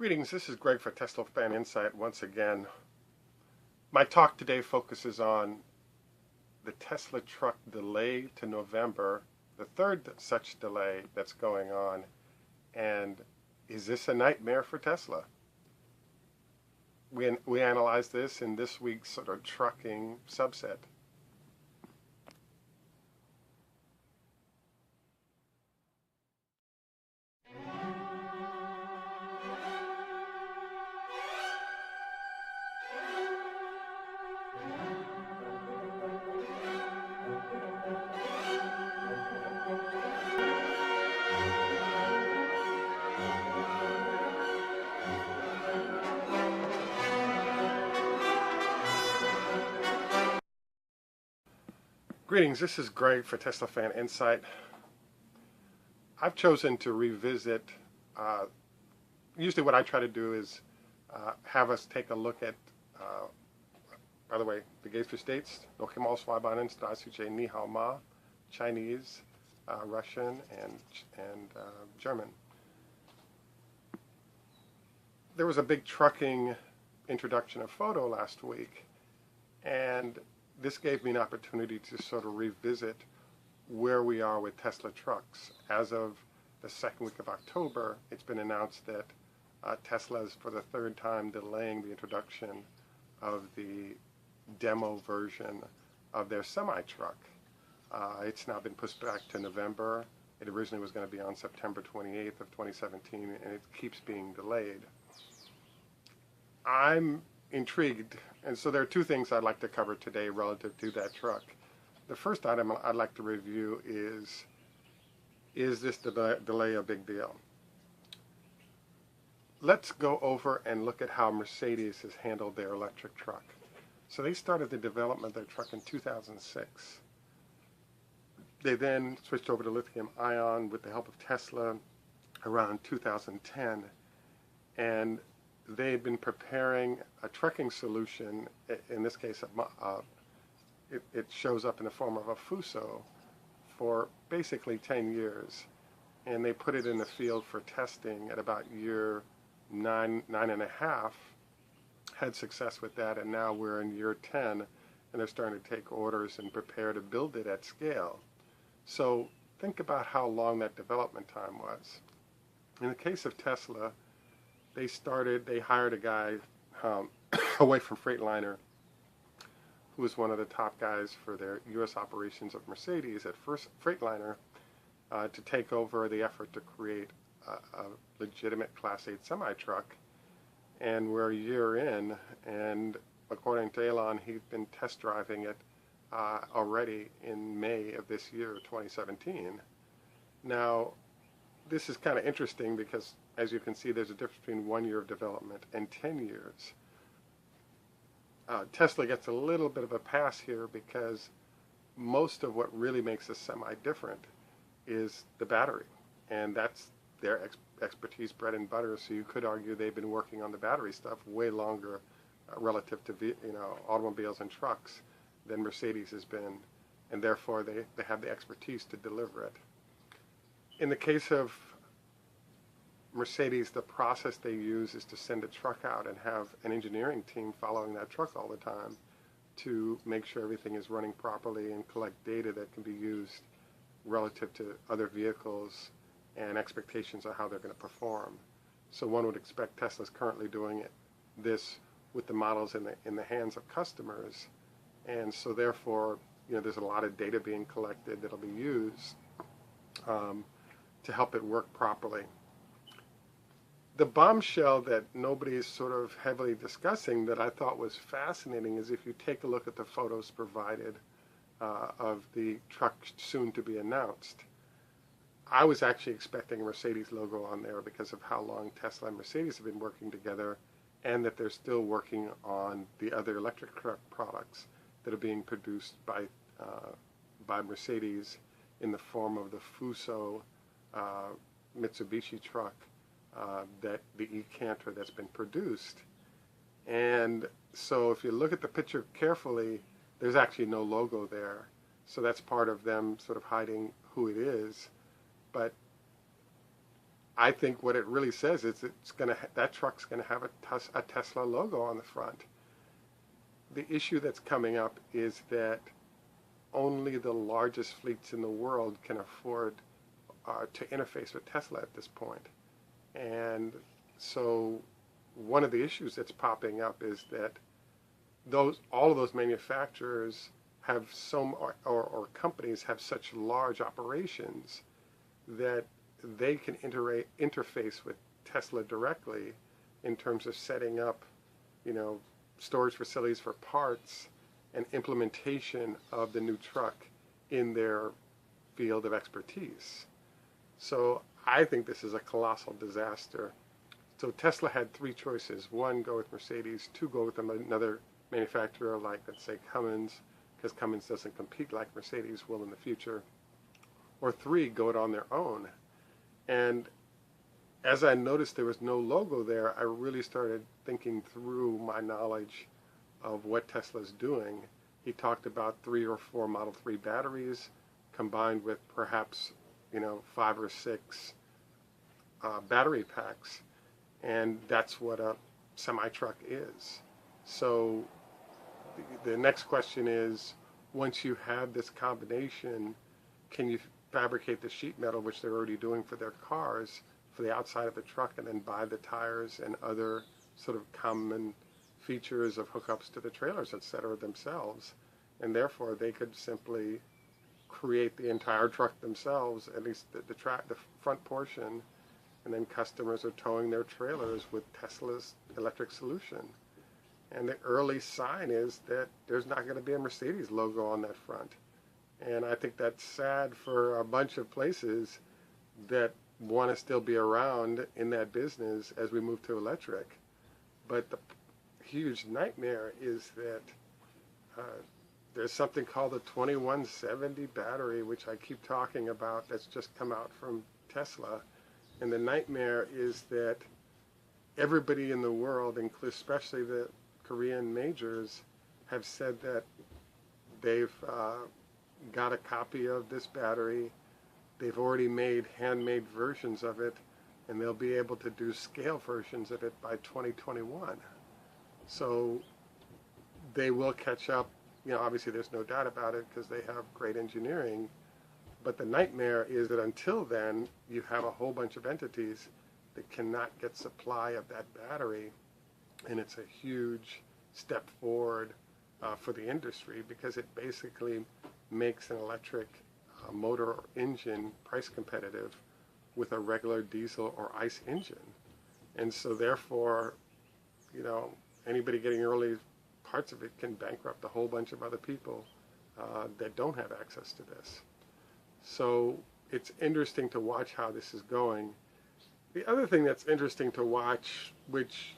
Greetings, this is Greg for Tesla Fan Insight once again. My talk today focuses on the Tesla truck delay to November, the third such delay that's going on, and is this a nightmare for Tesla? We analyze this in this week's sort of trucking subset. Greetings, this is Greg for Tesla Fan Insight. I've chosen to revisit, usually what I try to do is have us take a look at, by the way, the Gates for States, No Daimler Ni Hao Ma, Chinese, Russian, and German. There was a big trucking introduction of photo last week, and this gave me an opportunity to sort of revisit where we are with Tesla trucks. As of the second week of October, it's been announced that Tesla is for the third time delaying the introduction of the demo version of their semi-truck. It's now been pushed back to November. It originally was going to be on September 28th of 2017, and it keeps being delayed. I'm intrigued, and so there are two things I'd like to cover today relative to that truck. The first item I'd like to review is this delay a big deal? Let's go over and look at how Mercedes has handled their electric truck. So they started the development of their truck in 2006. They then switched over to lithium-ion with the help of Tesla around 2010, and they had been preparing a trucking solution. In this case, it shows up in the form of a Fuso for basically 10 years. And they put it in the field for testing at about year nine and a half, had success with that, and now we're in year 10, and they're starting to take orders and prepare to build it at scale. So think about how long that development time was. In the case of Tesla, they hired a guy away from Freightliner, who was one of the top guys for their U.S. operations of Mercedes at first Freightliner, to take over the effort to create a legitimate Class 8 semi-truck. And we're a year in, and according to Elon, he's been test driving it already in May of this year, 2017. Now, this is kind of interesting because, as you can see, there's a difference between 1 year of development and 10 years. Tesla gets a little bit of a pass here because most of what really makes a semi different is the battery, and that's their expertise, bread and butter. So you could argue they've been working on the battery stuff way longer relative to automobiles and trucks than Mercedes has been, and therefore they have the expertise to deliver it. In the case of Mercedes, the process they use is to send a truck out and have an engineering team following that truck all the time to make sure everything is running properly and collect data that can be used relative to other vehicles and expectations of how they're going to perform. So one would expect Tesla's currently doing this with the models in the hands of customers, and so therefore there's a lot of data being collected that'll be used to help it work properly. The bombshell that nobody is sort of heavily discussing that I thought was fascinating is if you take a look at the photos provided of the truck soon to be announced. I was actually expecting a Mercedes logo on there because of how long Tesla and Mercedes have been working together, and that they're still working on the other electric truck products that are being produced by Mercedes in the form of the Fuso Mitsubishi truck, that the e-Canter that's been produced. And so if you look at the picture carefully, there's actually no logo there. So that's part of them sort of hiding who it is. But I think what it really says is that truck's gonna have a Tesla logo on the front. The issue that's coming up is that only the largest fleets in the world can afford to interface with Tesla at this point. And so one of the issues that's popping up is that all of those manufacturers have or companies have such large operations that they can interface with Tesla directly in terms of setting up, storage facilities for parts and implementation of the new truck in their field of expertise. So I think this is a colossal disaster. So Tesla had three choices. One, go with Mercedes. Two, go with another manufacturer like, let's say, Cummins, because Cummins doesn't compete like Mercedes will in the future. Or three, go it on their own. And as I noticed there was no logo there, I really started thinking through my knowledge of what Tesla's doing. He talked about 3 or 4 Model 3 batteries combined with perhaps 5 or 6 battery packs, and that's what a semi-truck is. So the next question is, once you have this combination, can you fabricate the sheet metal, which they're already doing for their cars, for the outside of the truck, and then buy the tires and other sort of common features of hookups to the trailers, etc. themselves, and therefore they could simply create the entire truck themselves, at least the front portion, and then customers are towing their trailers with Tesla's electric solution. And the early sign is that there's not going to be a Mercedes logo on that front. And I think that's sad for a bunch of places that want to still be around in that business as we move to electric. But the huge nightmare is that there's something called the 2170 battery, which I keep talking about, that's just come out from Tesla. And the nightmare is that everybody in the world, especially the Korean majors, have said that they've got a copy of this battery. They've already made handmade versions of it, and they'll be able to do scale versions of it by 2021. So they will catch up. Obviously there's no doubt about it because they have great engineering, but the nightmare is that until then, you have a whole bunch of entities that cannot get supply of that battery, and it's a huge step forward for the industry because it basically makes an electric motor or engine price competitive with a regular diesel or ICE engine. And so therefore, anybody getting early parts of it can bankrupt a whole bunch of other people that don't have access to this. So it's interesting to watch how this is going. The other thing that's interesting to watch, which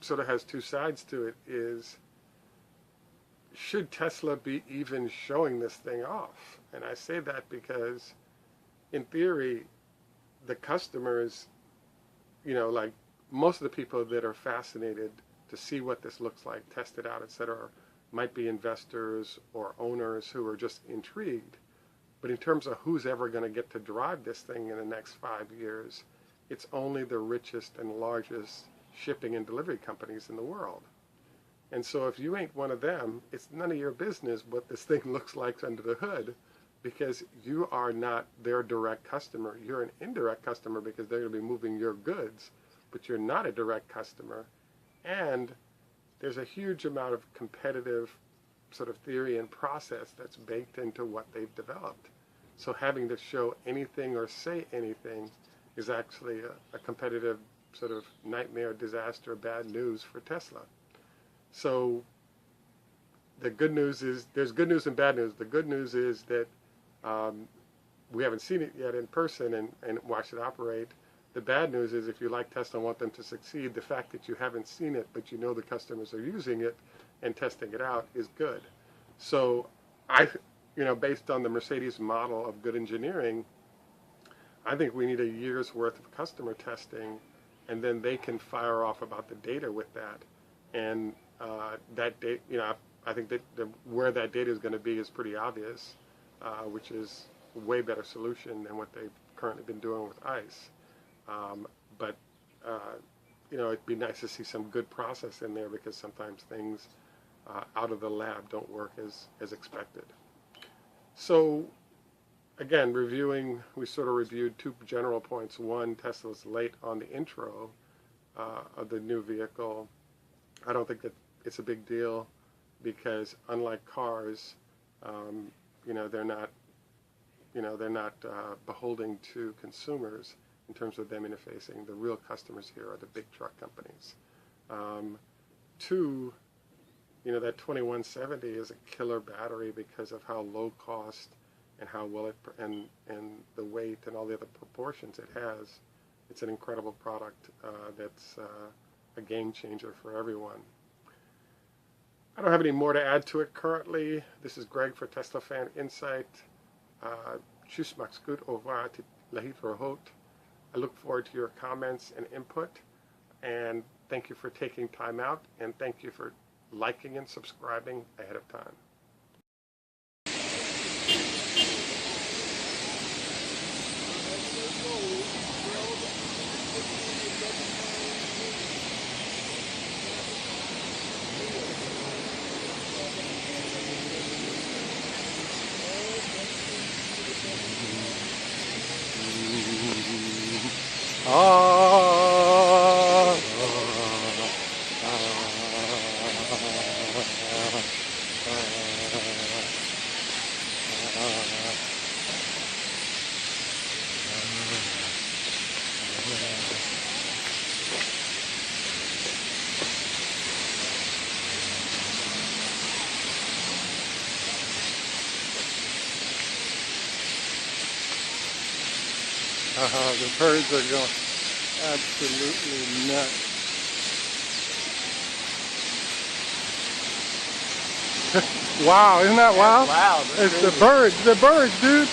sort of has two sides to it, is should Tesla be even showing this thing off? And I say that because in theory, the customers, like most of the people that are fascinated to see what this looks like, test it out, etc., might be investors or owners who are just intrigued. But in terms of who's ever going to get to drive this thing in the next 5 years, it's only the richest and largest shipping and delivery companies in the world. And so if you ain't one of them, it's none of your business what this thing looks like under the hood, because you are not their direct customer. You're an indirect customer because they're going to be moving your goods, but you're not a direct customer. And there's a huge amount of competitive sort of theory and process that's baked into what they've developed. So having to show anything or say anything is actually a competitive sort of nightmare, disaster, bad news for Tesla. So the good news is, there's good news and bad news. The good news is that we haven't seen it yet in person and watched it operate. The bad news is if you like Tesla and want them to succeed, the fact that you haven't seen it, but you know the customers are using it and testing it out is good. So based on the Mercedes model of good engineering, I think we need a year's worth of customer testing, and then they can fire off about the data with that. And that data, I think that where that data is going to be is pretty obvious, which is a way better solution than what they've currently been doing with ICE. But it'd be nice to see some good process in there, because sometimes things out of the lab don't work as expected. So again, we sort of reviewed two general points. One, Tesla was late on the intro of the new vehicle. I don't think that it's a big deal, because unlike cars, they're not beholden to consumers in terms of them interfacing. The real customers here are the big truck companies. Two, that 2170 is a killer battery because of how low cost and how well and the weight and all the other proportions it has. It's an incredible product that's a game changer for everyone. I don't have any more to add to it currently. This is Greg for Tesla Fan Insight. Tschüss, macht's gut, au revoir, lahit verhot. I look forward to your comments and input, and thank you for taking time out, and thank you for liking and subscribing ahead of time. The birds are going absolutely nuts. Wow, isn't that wild? Wow, it's the birds, dude.